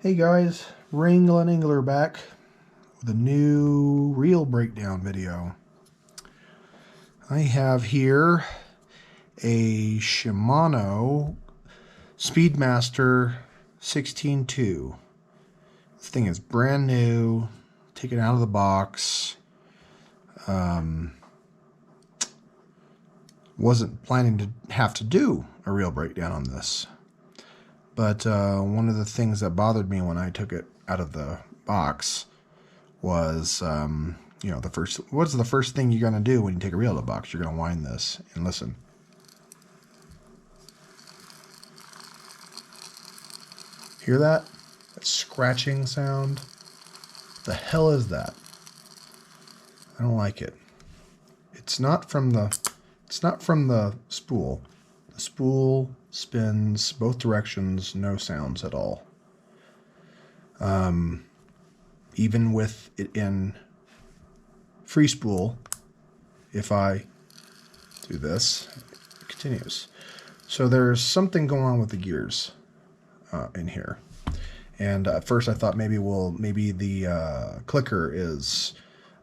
Hey guys, Wrangler and Engler back with a new reel breakdown video. I have here a Shimano SpeedMaster 16.2. This thing is brand new, taken out of the box. Wasn't planning to have to do a reel breakdown on this. But one of the things that bothered me when I took it out of the box was, what's the first thing you're going to do when you take a reel out of the box? You're going to wind this and listen. Hear that? That scratching sound? The hell is that? I don't like it. It's not from the spool. The spool spins both directions, no sounds at all. Even with it in free spool, if I do this, it continues. So there's something going on with the gears in here. And at first I thought maybe the clicker is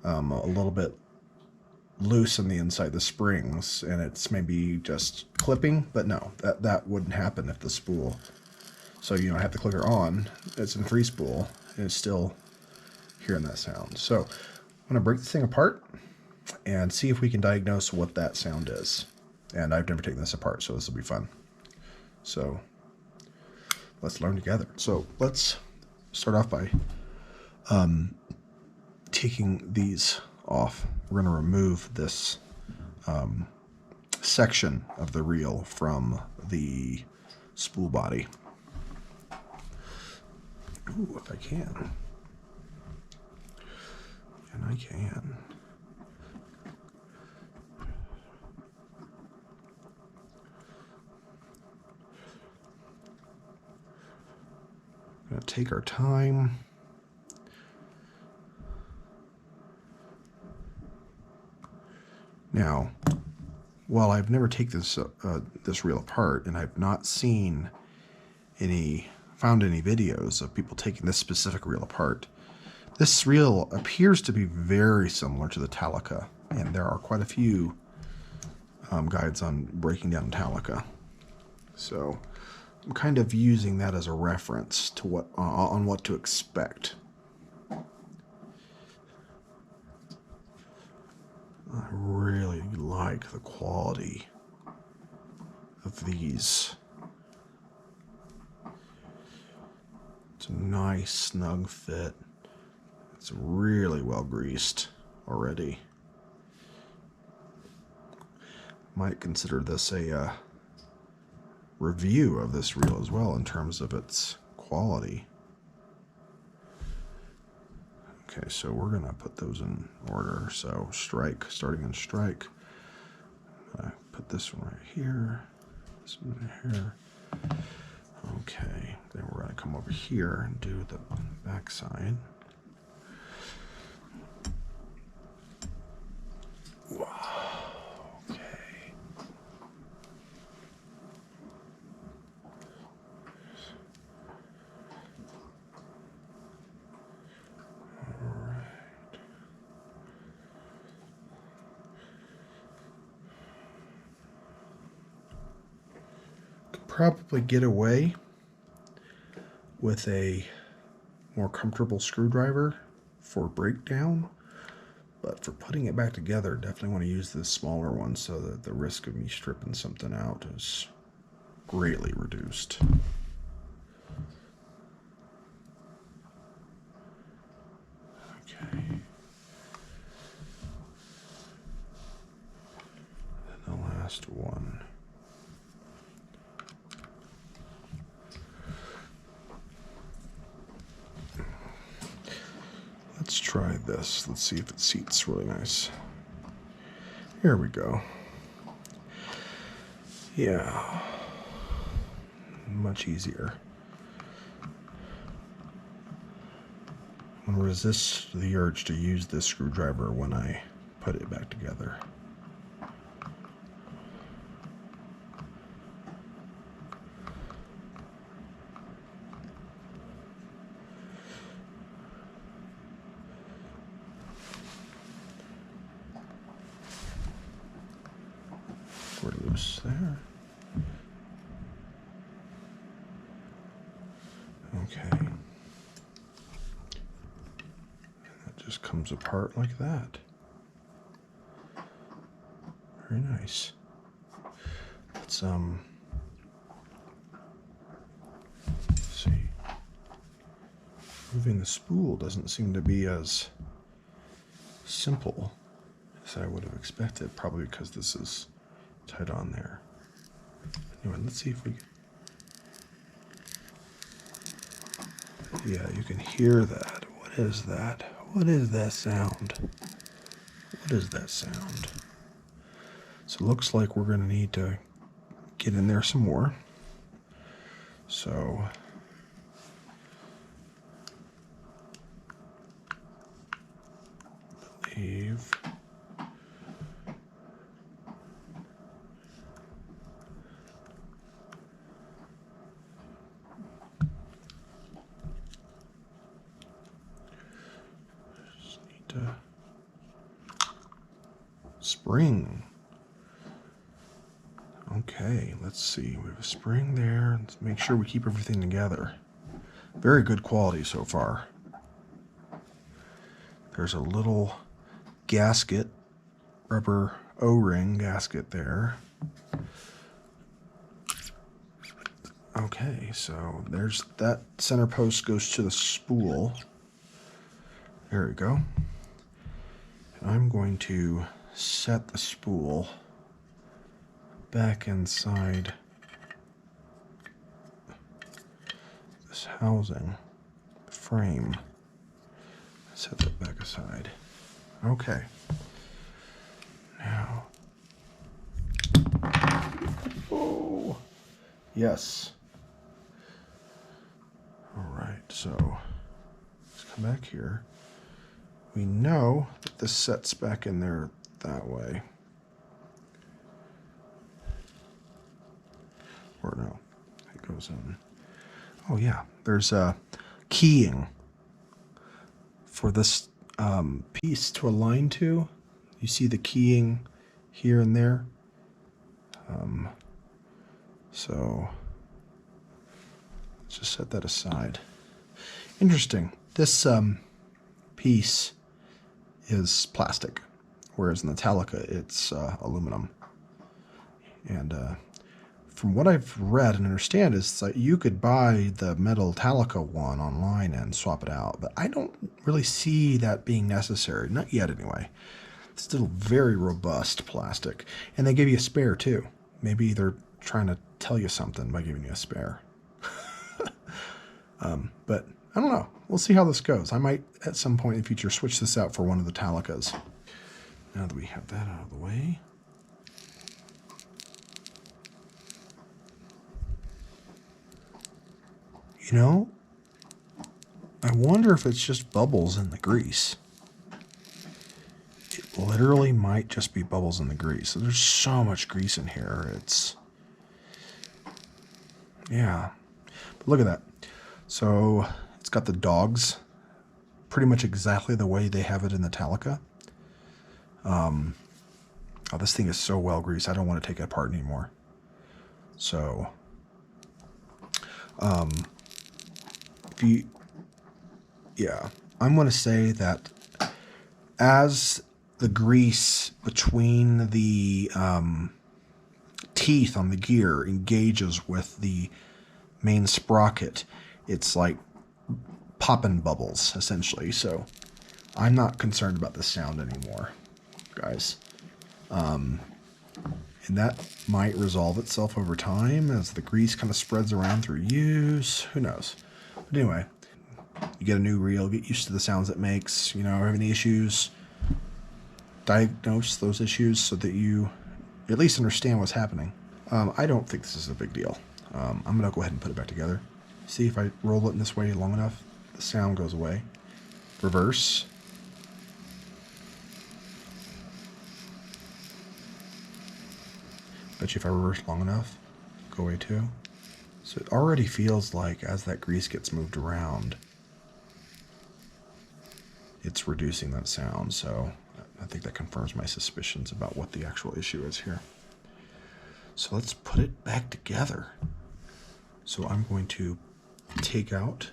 a little bit loose on the inside, the springs, and it's maybe just clipping, but no, that wouldn't happen if the spool. So I have the clicker on, it's in free spool, and it's still hearing that sound. So I'm going to break this thing apart and see if we can diagnose what that sound is. And I've never taken this apart, so this will be fun. So let's learn together. So let's start off by taking these off. We're going to remove this section of the reel from the spool body. Ooh, if I can. And I can. We're going to take our time. Now, while I've never taken this reel apart, and I've not found any videos of people taking this specific reel apart, this reel appears to be very similar to the Talica, and there are quite a few guides on breaking down Talica. So I'm kind of using that as a reference to what to expect. I really like the quality of these. It's a nice snug fit. It's really well greased already. Might consider this a review of this reel as well in terms of its quality. Okay, so we're gonna put those in order. So starting in strike. I put this one right here, this one right here. Okay, then we're gonna come over here and do the back side. Okay. Probably get away with a more comfortable screwdriver for breakdown, but for putting it back together, definitely want to use this smaller one so that the risk of me stripping something out is greatly reduced. Okay. And the last one. Let's try this. Let's see if it seats really nice. Here we go. Yeah. Much easier. I'm going to resist the urge to use this screwdriver when I put it back together. loose there. Okay. And that just comes apart like that. Very nice. Let's see. Moving the spool doesn't seem to be as simple as I would have expected, probably because this is tight on there. Anyway, let's see if we can... Yeah, you can hear that. What is that? What is that sound? What is that sound? So it looks like we're going to need to get in there some more. So I believe just need to spring. Okay, let's see. We have a spring there. Let's make sure we keep everything together. Very good quality so far. There's a little gasket, rubber O-ring gasket there. Okay, so there's that center post goes to the spool. There we go. And I'm going to set the spool back inside this housing, the frame. Set that back aside. Okay. Now. Oh, yes. All right, so let's come back here. We know that this sets back in there that way. Or no, it goes in. Oh yeah, there's a keying for this piece to align to. You see the keying here and there. So let's just set that aside. Interesting. This piece is plastic, whereas in the Talica it's aluminum. And from what I've read and understand is that you could buy the metal Talica one online and swap it out, but I don't really see that being necessary. Not yet, anyway. It's still very robust plastic, and they give you a spare too. Maybe they're trying to tell you something by giving you a spare. But I don't know. We'll see how this goes. I might, at some point in the future, switch this out for one of the Talicas. Now that we have that out of the way. You know, I wonder if it's just bubbles in the grease. It literally might just be bubbles in the grease. There's so much grease in here. It's... yeah. But look at that. So it's got the dogs pretty much exactly the way they have it in the Talica. Oh, this thing is so well greased. I don't want to take it apart anymore. So, yeah, I'm going to say that as the grease between the teeth on the gear engages with the main sprocket, it's like popping bubbles, essentially. So I'm not concerned about the sound anymore, guys. And that might resolve itself over time as the grease kind of spreads around through use. Who knows? But anyway, you get a new reel, get used to the sounds it makes. You know, have any issues, diagnose those issues so that you at least understand what's happening. I don't think this is a big deal. I'm going to go ahead and put it back together. See if I roll it in this way long enough, the sound goes away. Reverse. Bet you if I reverse long enough, go away too. So it already feels like as that grease gets moved around, it's reducing that sound. So I think that confirms my suspicions about what the actual issue is here. So let's put it back together. So I'm going to take out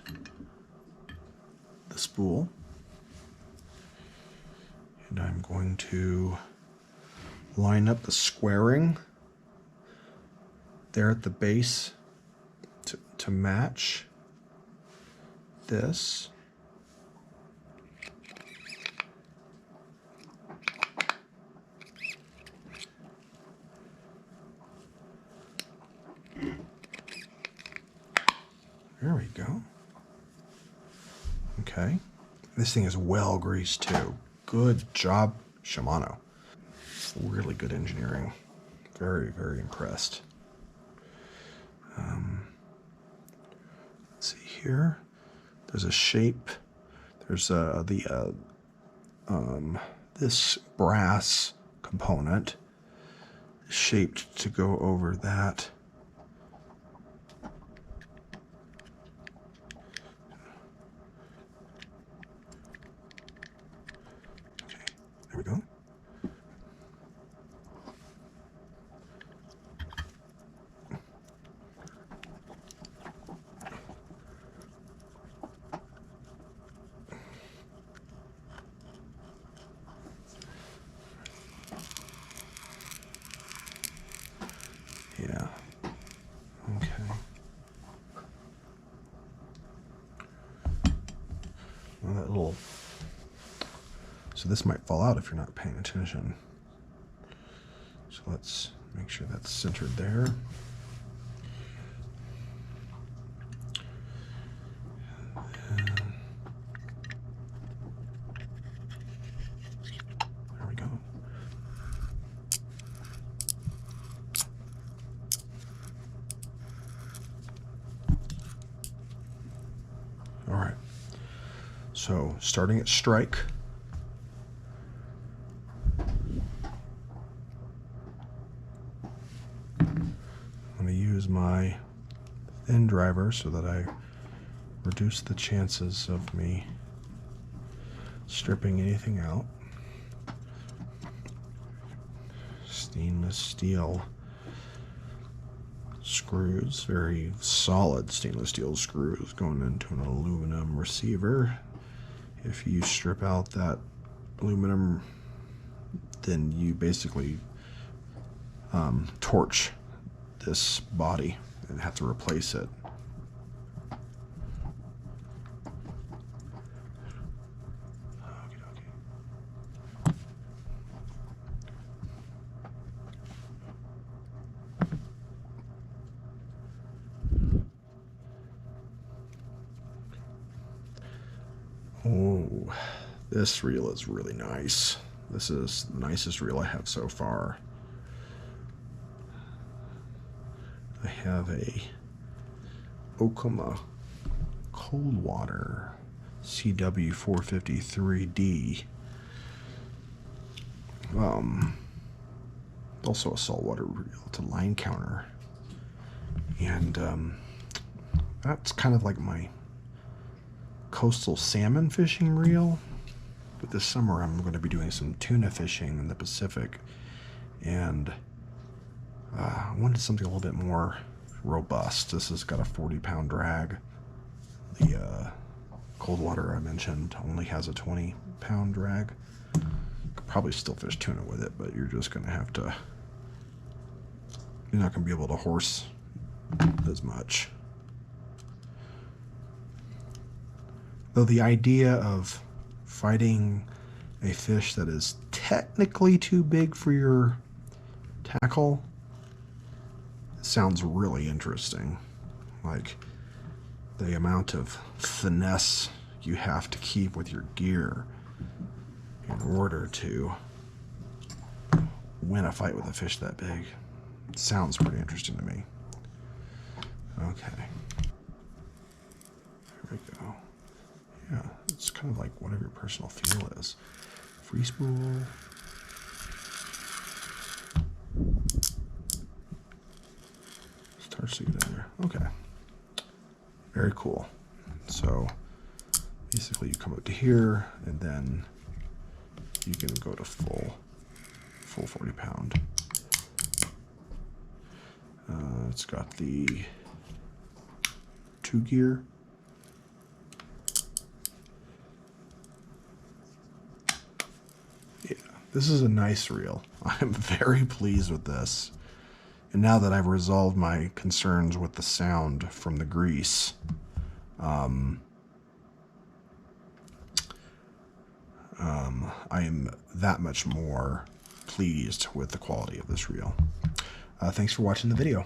the spool, and I'm going to line up the squaring there at the base to match this. There we go. Okay. This thing is well greased too. Good job, Shimano. Really good engineering. Very, very impressed. Let's see here. There's a shape. There's this brass component shaped to go over that. Okay, there we go. Yeah. Okay. Well, that little. So this might fall out if you're not paying attention. So let's make sure that's centered there. There we go. All right. So starting at strike. I'm going to use my thin driver so that I reduce the chances of me stripping anything out. Stainless steel screws, very solid stainless steel screws going into an aluminum receiver. If you strip out that aluminum, then you basically torch this body and have to replace it. Oh, this reel is really nice. This is the nicest reel I have so far. I have a Okuma Cold Water CW453D. Also a saltwater reel. It's a line counter. And that's kind of like my coastal salmon fishing reel. But this summer I'm going to be doing some tuna fishing in the Pacific. And I wanted something a little bit more robust. This has got a 40-pound drag. The cold water I mentioned only has a 20-pound drag. Could probably still fish tuna with it, but you're just going to have to, you're not going to be able to horse as much. Though the idea of fighting a fish that is technically too big for your tackle sounds really interesting. Like the amount of finesse you have to keep with your gear in order to win a fight with a fish that big. Sounds pretty interesting to me. Okay. There we go. Yeah, it's kind of like whatever your personal feel is. Free spool. Starts to get in there. Okay. Very cool. So basically you come up to here and then you can go to full 40 pound. it's got the 2-gear. Yeah, this is a nice reel. I'm very pleased with this. And now that I've resolved my concerns with the sound from the grease, I am that much more pleased with the quality of this reel. Thanks for watching the video.